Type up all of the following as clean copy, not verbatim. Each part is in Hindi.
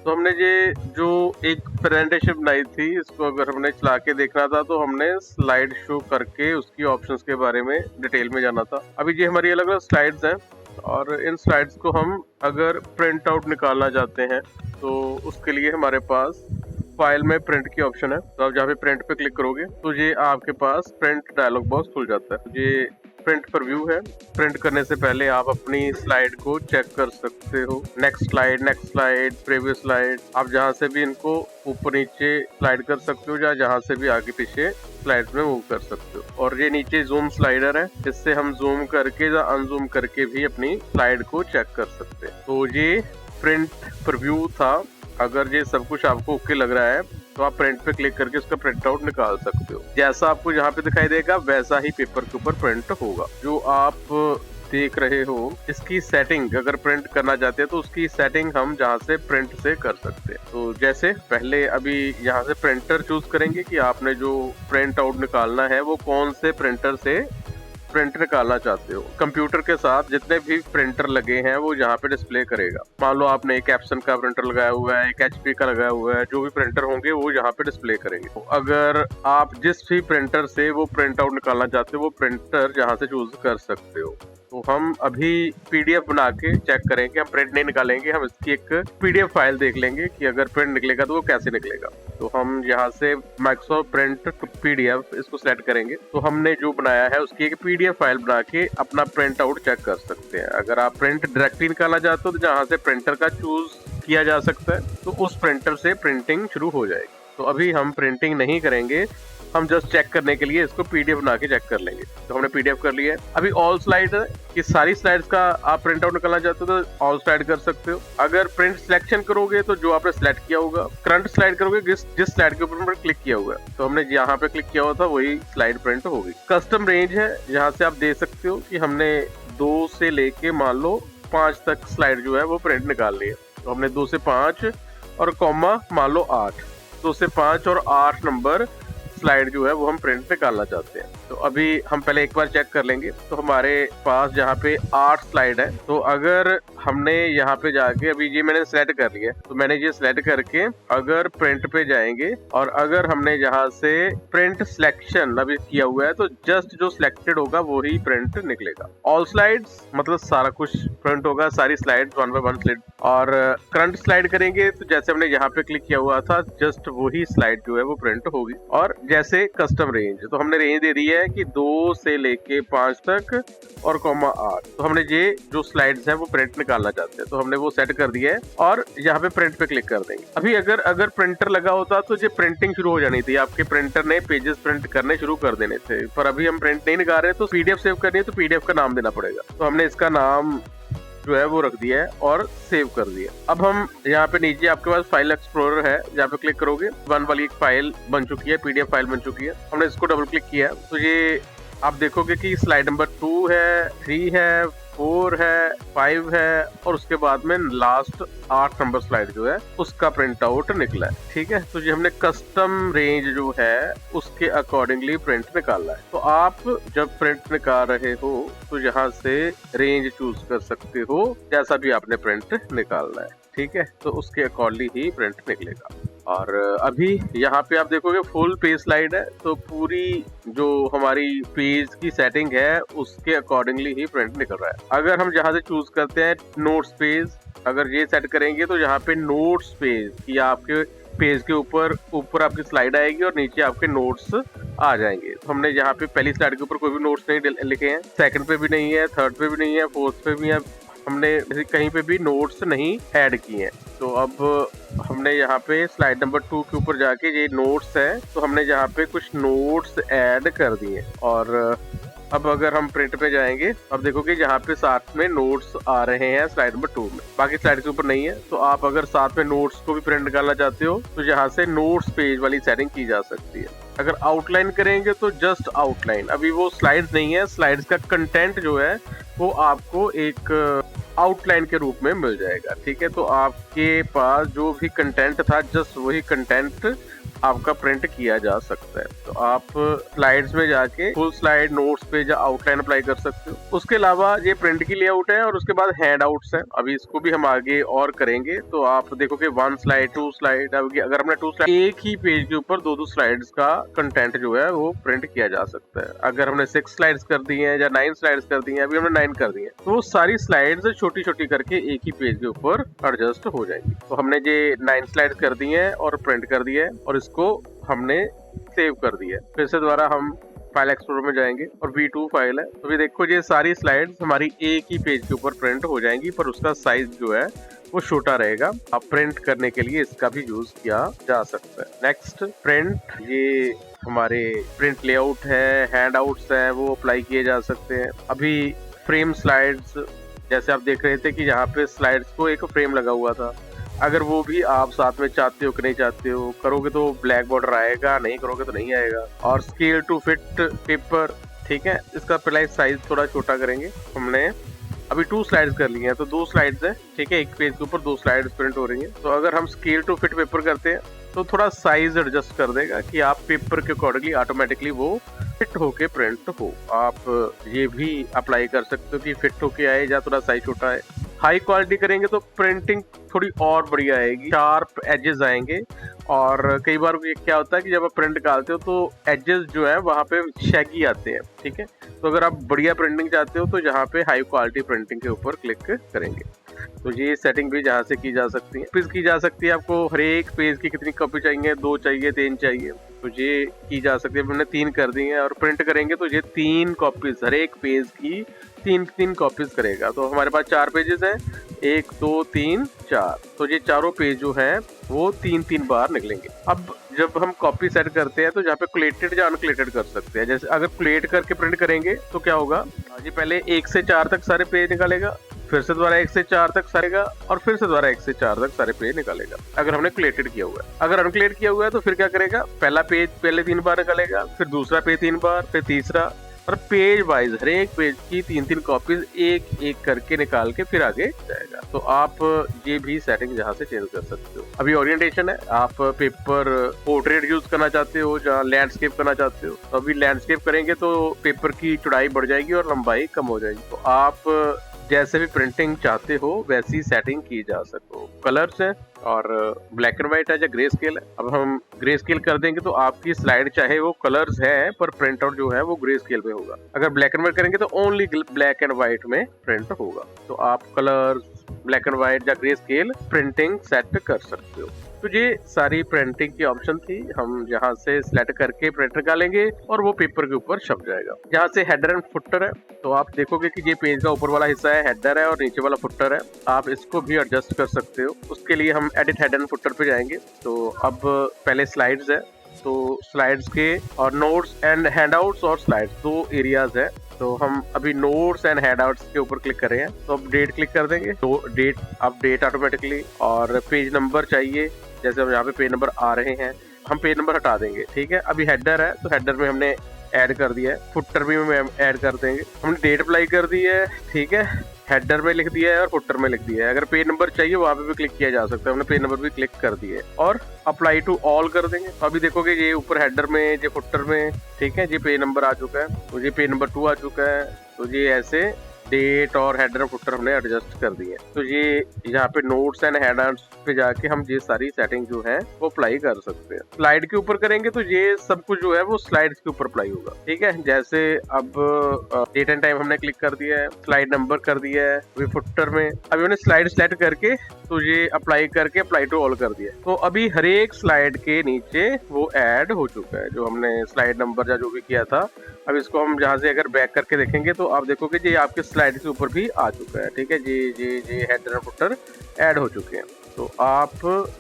तो हमने ये जो एक प्रेजेंटेशन बनाई थी, इसको अगर हमने चला के देखना था तो हमने स्लाइड शो करके उसकी ऑप्शंस के बारे में डिटेल में जाना था। अभी ये हमारी अलग अलग स्लाइड्स हैं और इन स्लाइड्स को हम अगर प्रिंट आउट निकालना चाहते हैं तो उसके लिए हमारे पास फाइल में प्रिंट की ऑप्शन है। तो आप जहाँ पे प्रिंट पे क्लिक करोगे तो ये आपके पास प्रिंट डायलॉग बॉक्स खुल जाता है। ये प्रिंट पर व्यू है। प्रिंट करने से पहले आप अपनी स्लाइड को चेक कर सकते हो। नेक्स्ट स्लाइड, प्रीवियस स्लाइड, आप जहाँ से भी इनको ऊपर नीचे स्लाइड कर सकते हो या जहाँ से भी आगे पीछे स्लाइड में मूव कर सकते हो। और ये नीचे जूम स्लाइडर है, इससे हम जूम करके या अनजूम करके भी अपनी स्लाइड को चेक कर सकते हैं। तो ये प्रिंट प्रीव्यू था। अगर ये सब कुछ आपको ओके लग रहा है तो आप प्रिंट पे क्लिक करके उसका प्रिंट आउट निकाल सकते हो। जैसा आपको यहाँ पे दिखाई देगा वैसा ही पेपर के ऊपर प्रिंट होगा। जो आप देख रहे हो इसकी सेटिंग अगर प्रिंट करना चाहते हैं तो उसकी सेटिंग हम जहाँ से प्रिंट से कर सकते हैं। तो जैसे पहले अभी यहाँ से प्रिंटर चूज करेंगे कि आपने जो प्रिंट आउट निकालना है वो कौन से प्रिंटर से प्रिंट निकालना चाहते हो। कंप्यूटर के साथ जितने भी प्रिंटर लगे हैं वो यहाँ पे डिस्प्ले करेगा। मान लो आपने एक एप्सन का प्रिंटर लगाया हुआ है, एक एचपी का लगाया हुआ है, जो भी प्रिंटर होंगे वो यहाँ पे डिस्प्ले करेंगे। तो अगर आप जिस भी प्रिंटर से वो प्रिंट आउट निकालना चाहते हो वो प्रिंटर यहाँ से चूज कर सकते हो। तो हम अभी पीडीएफ बना के चेक करेंगे, हम प्रिंट नहीं निकालेंगे, हम इसकी एक पीडीएफ फाइल देख लेंगे कि अगर प्रिंट निकलेगा तो वो कैसे निकलेगा। तो हम यहाँ से माइक्रोसॉफ्ट प्रिंट पीडीएफ इसको सेलेक्ट करेंगे। तो हमने जो बनाया है उसकी एक पीडीएफ फाइल बना के अपना प्रिंट आउट चेक कर सकते हैं। अगर आप प्रिंट डायरेक्टली निकालना चाहते हो तो जहाँ से प्रिंटर का चूज किया जा सकता है तो उस प्रिंटर से प्रिंटिंग शुरू हो जाएगी। तो अभी हम प्रिंटिंग नहीं करेंगे, हम जस्ट चेक करने के लिए इसको पीडीएफ बना के चेक कर लेंगे। तो हमने पीडीएफ कर लिया है। अभी ऑल स्लाइड है कि सारी स्लाइड्स का आप प्रिंट आउट निकालना चाहते हो तो ऑल स्लाइड कर सकते हो। अगर प्रिंट सिलेक्शन करोगे तो जो आपने सिलेक्ट किया होगा, करंट स्लाइड करोगे जिस स्लाइड के ऊपर क्लिक किया हुआ है, तो हमने यहाँ पे क्लिक किया हुआ था वही स्लाइड प्रिंट होगी। कस्टम रेंज है, यहाँ से आप दे सकते हो कि हमने 2 से लेके मान लो 5 तक स्लाइड जो है वो प्रिंट निकालनी है। तो हमने 2 से 5 और कॉमा मान लो 8, 2 से 5 और 8 नंबर स्लाइड जो है वो हम प्रिंट निकालना चाहते हैं। तो अभी हम पहले एक बार चेक कर लेंगे। तो हमारे पास यहाँ पे 8 स्लाइड है। तो अगर हमने यहाँ पे जाके अभी ये मैंने सेलेक्ट कर लिया, तो मैंने ये सेलेक्ट करके अगर प्रिंट पे जाएंगे और अगर हमने यहाँ से प्रिंट सिलेक्शन अभी किया हुआ है तो जस्ट जो सिलेक्टेड होगा वो ही प्रिंट निकलेगा। ऑल स्लाइड्स मतलब सारा कुछ प्रिंट होगा, सारी स्लाइड 1 बाय 1 स्लाइड। और करंट स्लाइड करेंगे तो जैसे हमने यहाँ पे क्लिक किया हुआ था जस्ट वही स्लाइड जो है वो प्रिंट होगी। और जैसे कस्टम रेंज, तो हमने रेंज दे दी है कि 2 से लेके 5 तक और कॉमा 8। तो हमने ये जो स्लाइड्स हैं वो प्रिंट निकालना चाहते हैं, तो हमने वो सेट कर दिया है और यहाँ पे प्रिंट पे क्लिक कर देंगे। अभी अगर प्रिंटर लगा होता तो ये प्रिंटिंग शुरू हो जानी थी, आपके प्रिंटर ने पेजेस प्रिंट करने शुरू कर देने थे। पर अभी हम प्रिंट नहीं निकाल रहे तो पीडीएफ सेव करनी है तो पीडीएफ का नाम देना पड़ेगा। तो हमने इसका नाम जो है वो रख दिया है और सेव कर दिया। अब हम यहाँ पे नीचे आपके पास फाइल एक्सप्लोरर है, यहाँ पे क्लिक करोगे 1 वाली एक फाइल बन चुकी है, पीडीएफ फाइल बन चुकी है। हमने इसको डबल क्लिक किया तो ये आप देखोगे कि स्लाइड नंबर 2 है, 3 है, 4 है, 5 है और उसके बाद में लास्ट 8 नंबर स्लाइड जो है उसका प्रिंट आउट निकला है। ठीक है, तो ये हमने कस्टम रेंज जो है उसके अकॉर्डिंगली प्रिंट निकालना है। तो आप जब प्रिंट निकाल रहे हो तो यहाँ से रेंज चूज कर सकते हो जैसा भी आपने प्रिंट निकालना है। ठीक है, तो उसके अकॉर्डिंगली ही प्रिंट निकलेगा। और अभी यहाँ पे आप देखोगे फुल पेज स्लाइड है, तो पूरी जो हमारी पेज की सेटिंग है उसके अकॉर्डिंगली ही प्रिंट निकल रहा है। अगर हम जहाँ से चूज करते हैं नोट्स पेज, अगर ये सेट करेंगे तो यहाँ पे नोट्स पेज कि आपके पेज के ऊपर आपकी स्लाइड आएगी और नीचे आपके नोट्स आ जाएंगे। तो हमने यहाँ पे पहली स्लाइड के ऊपर कोई भी नोट्स नहीं लिखे हैं, सेकंड पे भी नहीं है, थर्ड पे भी नहीं है, फोर्थ पे भी है, हमने कहीं पे भी नोट्स नहीं ऐड किए हैं। तो अब हमने यहाँ पे स्लाइड नंबर 2 के ऊपर जाके ये नोट्स है तो हमने यहाँ पे कुछ नोट्स ऐड कर दिए। और अब अगर हम प्रिंट पे जाएंगे अब देखोगे यहाँ पे साथ में नोट्स आ रहे हैं स्लाइड नंबर 2 में, बाकी स्लाइड के ऊपर नहीं है। तो आप अगर साथ में नोट्स को भी प्रिंट निकालना चाहते हो तो यहाँ से नोट्स पेज वाली सेटिंग की जा सकती है। अगर आउटलाइन करेंगे तो जस्ट आउटलाइन, अभी वो स्लाइड्स नहीं है, स्लाइड्स का कंटेंट जो है वो आपको एक आउटलाइन के रूप में मिल जाएगा। ठीक है, तो आपके पास जो भी कंटेंट था जस्ट वही कंटेंट आपका प्रिंट किया जा सकता है। तो आप स्लाइड्स में जाके फुल स्लाइड नोट्स पे या आउटलाइन अप्लाई कर सकते हो। उसके अलावा ये प्रिंट की लेआउट है, और उसके बाद हैंड आउट्स है। अभी इसको भी हम आगे और करेंगे, तो आप देखोगे 1 स्लाइड 2 स्लाइड। अगर हमने 2 स्लाइड, एक ही पेज के ऊपर 2 स्लाइड्स का कंटेंट जो है वो प्रिंट किया जा सकता है। अगर हमने 6 स्लाइड्स कर दी है या 9 स्लाइड्स कर दी है, अभी हमने 9 कर दी है, तो वो सारी स्लाइड्स छोटी छोटी करके एक ही पेज के ऊपर एडजस्ट हो जाएंगी। तो हमने ये 9 स्लाइड्स कर दी है और प्रिंट कर दिया है, और इसको हमने सेव कर दिया है। फिर से दोबारा हम फाइल एक्सप्लोरर में जाएंगे और V2 फाइल है, तो भी देखो ये सारी स्लाइड्स हमारी एक ही पेज के ऊपर प्रिंट हो जाएंगी, पर उसका साइज जो है वो छोटा रहेगा। अब प्रिंट करने के लिए इसका भी यूज किया जा सकता है। नेक्स्ट प्रिंट, ये हमारे प्रिंट लेआउट है, हैंड आउट्स है, वो अप्लाई किए जा सकते हैं। अभी फ्रेम स्लाइड्स, जैसे आप देख रहे थे कि यहाँ पे स्लाइड्स को एक फ्रेम लगा हुआ था, अगर वो भी आप साथ में चाहते हो कि नहीं चाहते हो, करोगे तो ब्लैक बॉर्डर आएगा, नहीं करोगे तो नहीं आएगा। और स्केल टू फिट पेपर, ठीक है, इसका पहले साइज थोड़ा छोटा करेंगे। हमने अभी 2 स्लाइड्स कर लिए हैं, तो 2 स्लाइड्स है, ठीक है, एक पेज के ऊपर 2 स्लाइड्स प्रिंट हो रही हैं। तो अगर हम स्केल टू फिट पेपर करते हैं तो थोड़ा साइज एडजस्ट कर देगा कि आप पेपर के अकॉर्डिंगली ऑटोमेटिकली वो फिट होके प्रिंट हो। आप ये भी अप्लाई कर सकते हो कि फिट होके आए या थोड़ा साइज छोटा है। हाई क्वालिटी करेंगे तो प्रिंटिंग थोड़ी और बढ़िया आएगी, शार्प एजेस आएंगे। और कई बार ये क्या होता है कि जब आप प्रिंट निकालते हो तो एजेस जो है वहाँ पे शैगी आते हैं, ठीक है। तो अगर आप बढ़िया प्रिंटिंग चाहते हो तो यहाँ पे हाई क्वालिटी प्रिंटिंग के ऊपर क्लिक करेंगे। तो ये सेटिंग भी जहाँ से की जा सकती है। कॉपीज की जा सकती है, आपको हर एक पेज की कितनी कॉपी चाहिए, 2 चाहिए, 3 चाहिए, तो ये की जा सकती है। हमने 3 कर दी है, और प्रिंट करेंगे तो ये 3 कॉपीज, हर एक पेज की 3 कॉपीज करेगा। तो हमारे पास 4 पेजेस हैं, 1 2 3 4, तो ये चारों पेज जो है वो 3 बार निकलेंगे। अब जब हम कॉपी सेट करते हैं तो जहाँ पे कोलेटेड या अनकोलेटेड कर सकते हैं। जैसे अगर कोलेट करके प्रिंट करेंगे तो क्या होगा, ये पहले 1 से 4 तक सारे पेज निकालेगा, फिर से दोबारा 1 से 4 तक सारेगा, और फिर से दोबारा 1 से 4 तक सारे पेज निकालेगा, अगर हमने कोलेटेड किया हुआ है। अगर अनकोलेट किया हुआ है तो फिर क्या करेगा, पहला पेज पहले 3 बार निकालेगा, फिर दूसरा पेज 3 बार, फिर तीसरा, और पेज वाइज हर एक पेज की 3 कॉपीज एक एक करके निकाल के फिर आगे जाएगा। तो आप ये भी सेटिंग जहाँ से चेंज कर सकते हो। अभी ओरिएंटेशन है, आप पेपर पोर्ट्रेट यूज करना चाहते हो या लैंडस्केप करना चाहते हो, तो अभी लैंडस्केप करेंगे तो पेपर की चौड़ाई बढ़ जाएगी और लंबाई कम हो जाएगी। तो आप जैसे भी प्रिंटिंग चाहते हो वैसी सेटिंग की जा सको। कलर्स है, और ब्लैक एंड व्हाइट है या ग्रे स्केल है। अब हम ग्रे स्केल कर देंगे तो आपकी स्लाइड चाहे वो कलर्स है, पर प्रिंट आउट जो है वो ग्रे स्केल में होगा। अगर ब्लैक एंड व्हाइट करेंगे तो ओनली ब्लैक एंड व्हाइट में प्रिंट होगा। तो आप कलर्स, ब्लैक एंड व्हाइट या ग्रे स्केल प्रिंटिंग सेट कर सकते हो। तो ये सारी प्रिंटिंग की ऑप्शन थी, हम यहाँ से सिलेक्ट करके प्रिंट निकालेंगे और वो पेपर के ऊपर छप जाएगा। यहाँ से हेडर एंड फुटर है, तो आप देखोगे कि ये पेज का ऊपर वाला हिस्सा है हेडर है और नीचे वाला फुटर है। आप इसको भी एडजस्ट कर सकते हो। उसके लिए हम एडिट हेडर एंड फुटर पे जाएंगे। तो अब पहले स्लाइड्स है, तो स्लाइड्स के और नोट्स एंड हैंडआउट्स और स्लाइड्स 2 एरियाज है। तो हम अभी नोट्स एंड हैंडआउट्स के ऊपर क्लिक कर रहे हैं, तो अब डेट क्लिक कर देंगे, तो डेट अपडेट ऑटोमेटिकली। और पेज नंबर चाहिए, जैसे हम यहाँ पे पेज नंबर आ रहे हैं, हम पेज नंबर हटा देंगे, ठीक है। अभी हेडर है तो हेडर में हमने ऐड कर दिया है, फुटर भी हम ऐड कर देंगे। हमने डेट अप्लाई कर दी है, ठीक है, हेडर में लिख दिया है और फुटर में लिख दिया है। अगर पेज नंबर चाहिए वहाँ पे भी क्लिक किया जा सकता है, हमने पेज नंबर भी क्लिक कर दिए और अप्लाई टू ऑल कर देंगे। तो अभी देखोगे ये ऊपर हेडर में, ये फुटर में, ठीक है, ये पेज नंबर आ चुका है, तो ये पेज नंबर 2 आ चुका है। तो ये ऐसे डेट और हेडर फुटर हमने एडजस्ट कर दी है। तो ये यहाँ पे नोट्स एंड हेडर्स पे जाके हम ये सारी सेटिंग जो है वो अप्लाई कर सकते हैं। स्लाइड के ऊपर करेंगे तो ये सब कुछ जो है वो स्लाइड्स के ऊपर अप्लाई होगा, ठीक है। जैसे अब डेट एंड टाइम हमने क्लिक कर दिया है, स्लाइड नंबर कर दिया है, अभी फुटर में अभी हमने स्लाइड सेलेक्ट करके तो ये अप्लाई करके अप्लाई टू ऑल कर दिया। तो अभी हर एक स्लाइड के नीचे वो ऐड हो चुका है जो हमने स्लाइड नंबर या जो भी किया था। अब इसको हम जहाँ से अगर बैक करके देखेंगे तो आप देखोगे ये आपके स्लाइड के ऊपर भी आ चुका है, ठीक है। ये हेडर एंड फुटर ऐड हो चुके हैं। तो आप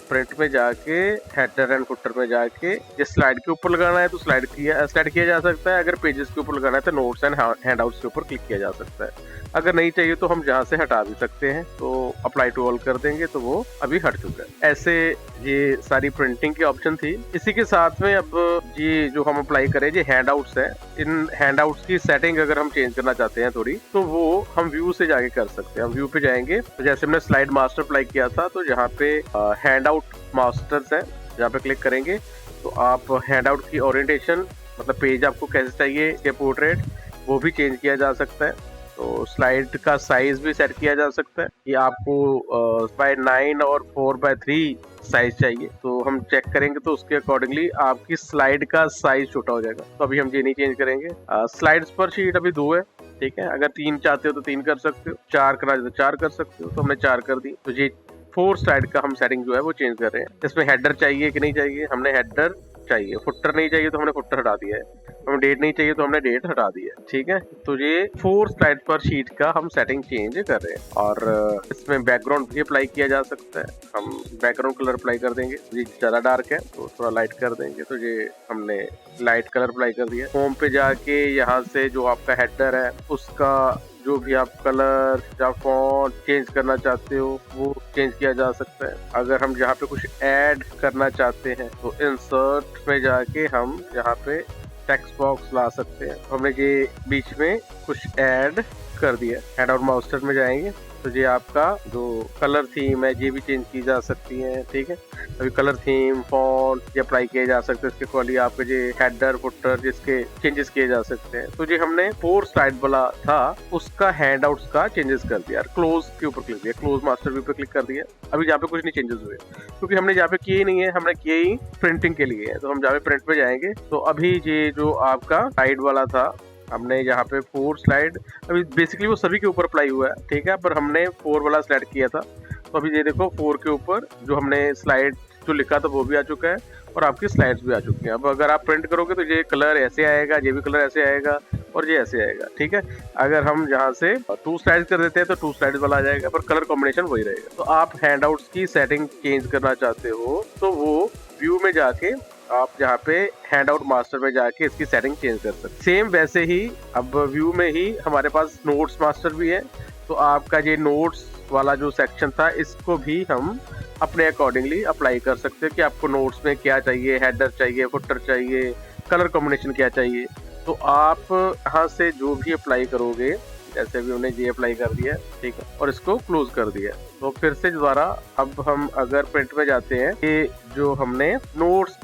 प्रिंट में जाके हेडर एंड फुटर में जाके जिस स्लाइड के ऊपर लगाना है तो स्लाइड किया जा सकता है। अगर पेजेस के ऊपर लगाना है तो नोट्स एंड हैंडआउट्स के ऊपर क्लिक किया जा सकता है। अगर नहीं चाहिए तो हम जहाँ से हटा भी सकते हैं, तो अप्लाई टू ऑल कर देंगे तो वो अभी हट चुका है। ऐसे ये सारी प्रिंटिंग की ऑप्शन थी। इसी के साथ में अब ये जो हम अप्लाई करें ये हैंडआउट्स है। इन हैंडआउट्स की सेटिंग अगर हम चेंज करना चाहते हैं थोड़ी, तो वो हम व्यू से जाके कर सकते हैं। हम व्यू पे जाएंगे तो जैसे हमने स्लाइड मास्टर अप्लाई किया था, तो यहाँ पे हैंडआउट मास्टर्स है, यहाँ पे क्लिक करेंगे तो आप हैंड आउट की ओरिएंटेशन, मतलब पेज आपको कैसे चाहिए ये पोर्ट्रेट, वो भी चेंज किया जा सकता है। तो स्लाइड का साइज भी सेट किया जा सकता है कि आपको बाय 9 और 4/3 साइज चाहिए, तो हम चेक करेंगे तो उसके अकॉर्डिंगली आपकी स्लाइड का साइज छोटा हो जाएगा। तो अभी हम ये नहीं चेंज करेंगे। स्लाइड्स पर शीट अभी 2 है, ठीक है। अगर 3 चाहते हो तो 3 कर सकते हो, 4 करना चाहते हो 4 कर सकते हो, तो हमने 4 कर दी। तो ये 4 स्लाइड का हम सेटिंग जो है वो चेंज कर रहे हैं। इसमें हेडर चाहिए कि नहीं चाहिए, हमने हेडर चाहिए। फुटर नहीं चाहिए तो हमने फुटर हटा दिया है। हमें डेट नहीं चाहिए तो हमने डेट हटा दी है, ठीक है। तो ये 4 स्लाइड पर शीट का हम सेटिंग चेंज कर रहे हैं। और इसमें बैकग्राउंड भी अप्लाई किया जा सकता है। हम बैकग्राउंड कलर अप्लाई कर देंगे, ये ज्यादा डार्क है तो थोड़ा लाइट कर देंगे। तो ये हमने लाइट कलर अप्लाई कर दिया। होम पे जाके यहाँ से जो आपका हेडर है उसका जो भी आप कलर या फॉन्ट चेंज करना चाहते हो वो चेंज किया जा सकता है। अगर हम यहाँ पे कुछ ऐड करना चाहते हैं तो इंसर्ट में जाके हम यहाँ पे टेक्स्ट बॉक्स ला सकते हैं। हमने ये बीच में कुछ ऐड कर दिया। ऐड और मास्टर में जाएंगे तो ये आपका जो कलर थीम है ये भी चेंज की जा सकती है, ठीक है। अभी कलर थीम फॉन्ट ये अप्लाई किए जा सकते हैं। इसके क्वालिटी आपके जो हेडर फुटर जिसके चेंजेस किए जा सकते हैं। तो ये हमने 4 स्लाइड वाला था उसका हैंड आउट्स का चेंजेस कर दिया। क्लोज के ऊपर क्लिक किया, क्लोज मास्टर व्यू पे क्लिक कर दिया। अभी यहाँ पे कुछ नहीं चेंजेस हुए क्योंकि हमने यहाँ पे किए नहीं है, हमने किए ही प्रिंटिंग के लिए है। तो हम जहाँ पे प्रिंट पे जाएंगे तो अभी ये जो आपका साइड वाला था हमने यहाँ पे 4 स्लाइड, अभी बेसिकली वो सभी के ऊपर अप्लाई हुआ है, ठीक है। पर हमने 4 वाला स्लाइड किया था। तो अभी ये देखो 4 के ऊपर जो हमने स्लाइड जो लिखा था वो भी आ चुका है और आपकी स्लाइड्स भी आ चुकी हैं। अब अगर आप प्रिंट करोगे तो ये कलर ऐसे आएगा, ये भी कलर ऐसे आएगा और ये ऐसे आएगा, ठीक है। अगर हम यहाँ से 2 स्लाइड्स कर देते हैं तो 2 स्लाइड्स वाला आ जाएगा, पर कलर कॉम्बिनेशन वही रहेगा। तो आप हैंडआउट्स की सेटिंग चेंज करना चाहते हो तो वो व्यू में जाके आप यहाँ पे हैंड आउट मास्टर में जाके इसकी सेटिंग चेंज कर सकते। सेम वैसे ही अब व्यू में ही हमारे पास नोट्स मास्टर भी है। तो आपका ये नोट्स वाला जो सेक्शन था इसको भी हम अपने अकॉर्डिंगली अप्लाई कर सकते हैं कि आपको नोट्स में क्या चाहिए, हेडर चाहिए, फुटर चाहिए, कलर कॉम्बिनेशन क्या चाहिए। तो आप यहाँ से जो भी अप्लाई करोगे, जैसे भी उन्हें ये अप्लाई कर दिया, ठीक है, और इसको क्लोज कर दिया। तो फिर से दोबारा अब हम अगर प्रिंट में जाते हैं कि जो हमने नोट्स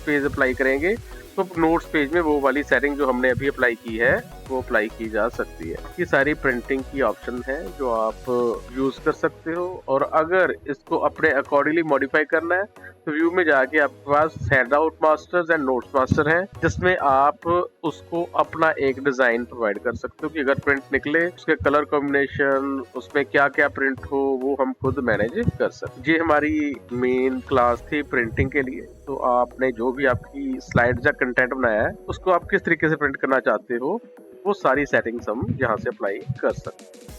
पेज अप्लाई करेंगे तो नोट्स पेज में वो वाली सेटिंग जो हमने अभी अप्लाई की है वो अप्लाई की जा सकती है। ये सारी प्रिंटिंग की ऑप्शन है जो आप यूज कर सकते हो। और अगर इसको अपने अकॉर्डिंगली मॉडिफाई करना है तो व्यू में जाके आपके पास hand out masters and notes master है, जिसमें आप उसको अपना एक डिजाइन प्रोवाइड कर सकते हो कि अगर प्रिंट निकले उसके कलर कॉम्बिनेशन उसमें क्या क्या प्रिंट हो वो हम खुद मैनेज कर सकते। ये हमारी मेन क्लास थी प्रिंटिंग के लिए। तो आपने जो भी आपकी स्लाइड्स या कंटेंट बनाया है उसको आप किस तरीके से प्रिंट करना चाहते हो वो सारी सेटिंग्स हम यहाँ से अप्लाई कर सकते हैं।